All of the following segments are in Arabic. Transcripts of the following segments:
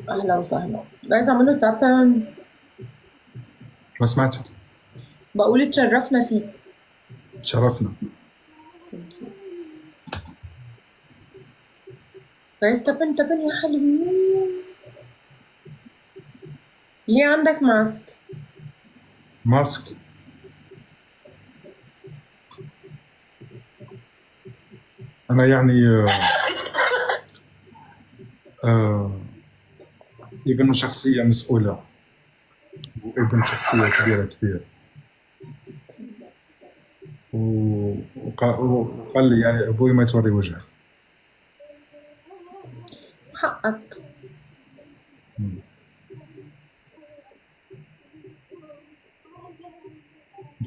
اهلا وسهلا. عايز اعمله تابن. ما سمعتك. بقول اتشرفنا فيك. تشرفنا. عايز تابن تابن يا حلوين. ليه عندك ماسك؟ ماسك. أنا يعني آه ابن شخصية مسؤولة، وابن شخصية كبيرة كبيرة، وقال لي يعني أبوي ما توري وجهك. حقك. مم.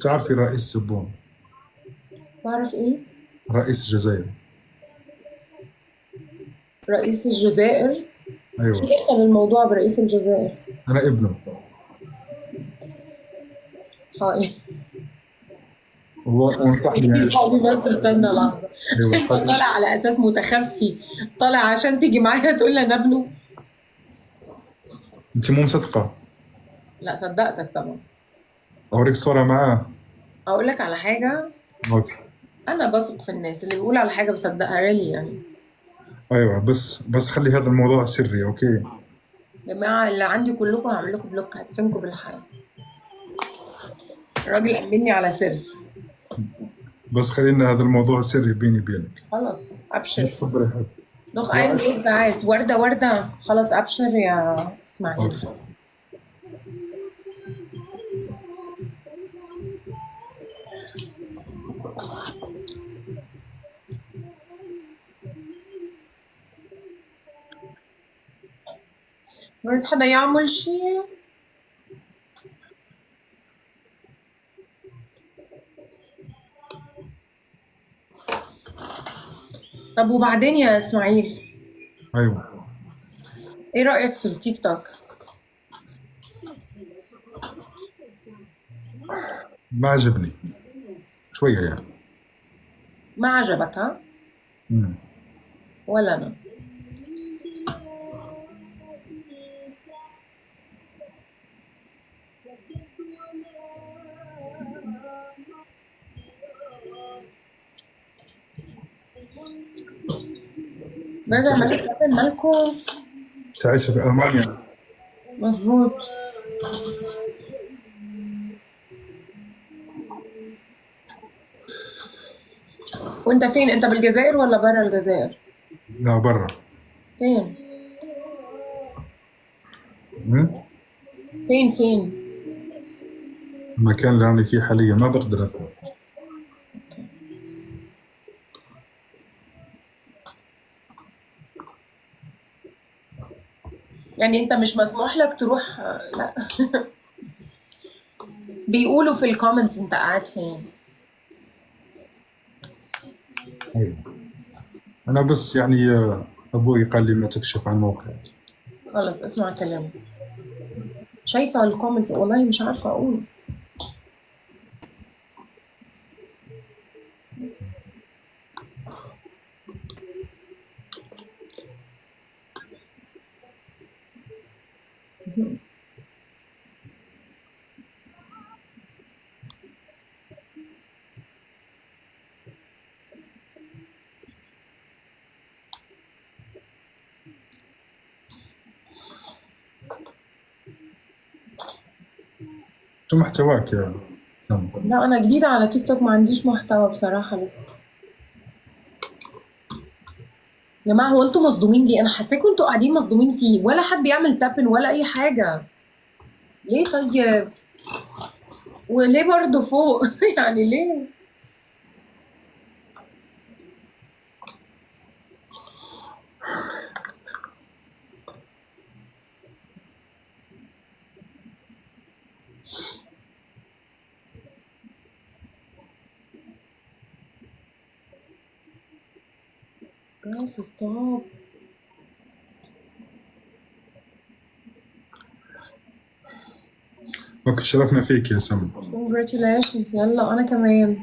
تعرفي رئيس سبون؟ بعرف ايه؟ رئيس الجزائر. رئيس الجزائر؟ شو أيوة. دخل الموضوع برئيس الجزائر؟ أنا ابنه. هاي. هو ونصحني يعني. هاي بس استنى لحظة. أيوة انت قال لي. طالع على اساس متخفي؟ طالع عشان تيجي معايا تقول لي انا ابنه؟ أنت مو مصدقة؟ لا صدقتك طبعا. أوريك صورة معاه. اقول لك على حاجة. أوكي. انا بثق في الناس اللي بيقول على حاجة بصدقها ريلي يعني. أيوة، بس خلي هذا الموضوع سري، أوكي؟ جماعة اللي عندي كلكم هعمل لكم بلوك، هدفنكم بالحياة. الراجل أمني على سر. بس خلينا هذا الموضوع سري بيني وبينك. خلاص أبشر. تفضلي حبيبي. دوخ لا عين أشكر. دوخ عايز وردة وردة. خلاص أبشر يا إسماعيل. أوكي. عايز حدا يعمل شيء. طب وبعدين يا إسماعيل، أيوة. إيه رأيك في التيك توك؟ ما عجبني شوية يعني. ما عجبك ها؟ مم. ولا أنا. جايز أنت أعمل لك مالكم. تعيش في ألمانيا؟ مظبوط. وأنت فين؟ أنت بالجزائر ولا برا الجزائر؟ لا، برا. فين؟ مم. فين؟ المكان اللي أنا فيه حاليا ما بقدر أذهب. يعني أنت مش مسموح لك تروح؟ لا. بيقولوا في الكومنتس أنت قاعد فين. أيوة. أنا بس يعني أبوي قال لي ما تكشف عن موقعك. خلاص اسمع كلامي. شايفة الكومنتس والله مش عارفة أقول. شو محتواك يا سام؟ لا أنا جديدة على تيك توك، ما عنديش محتوى بصراحة لسه. يا جماعة هو انتوا مصدومين ليه؟ أنا حاساكوا انتوا قاعدين مصدومين فيه، ولا حد بيعمل تابن ولا أي حاجة. ليه طيب؟ وليه برضه فوق؟ يعني ليه؟ بس ستوب. أوكي، شرفنا فيك يا سام. congratulations. يلا أنا كمان.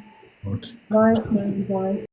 أوكي. باي اسماعيل باي.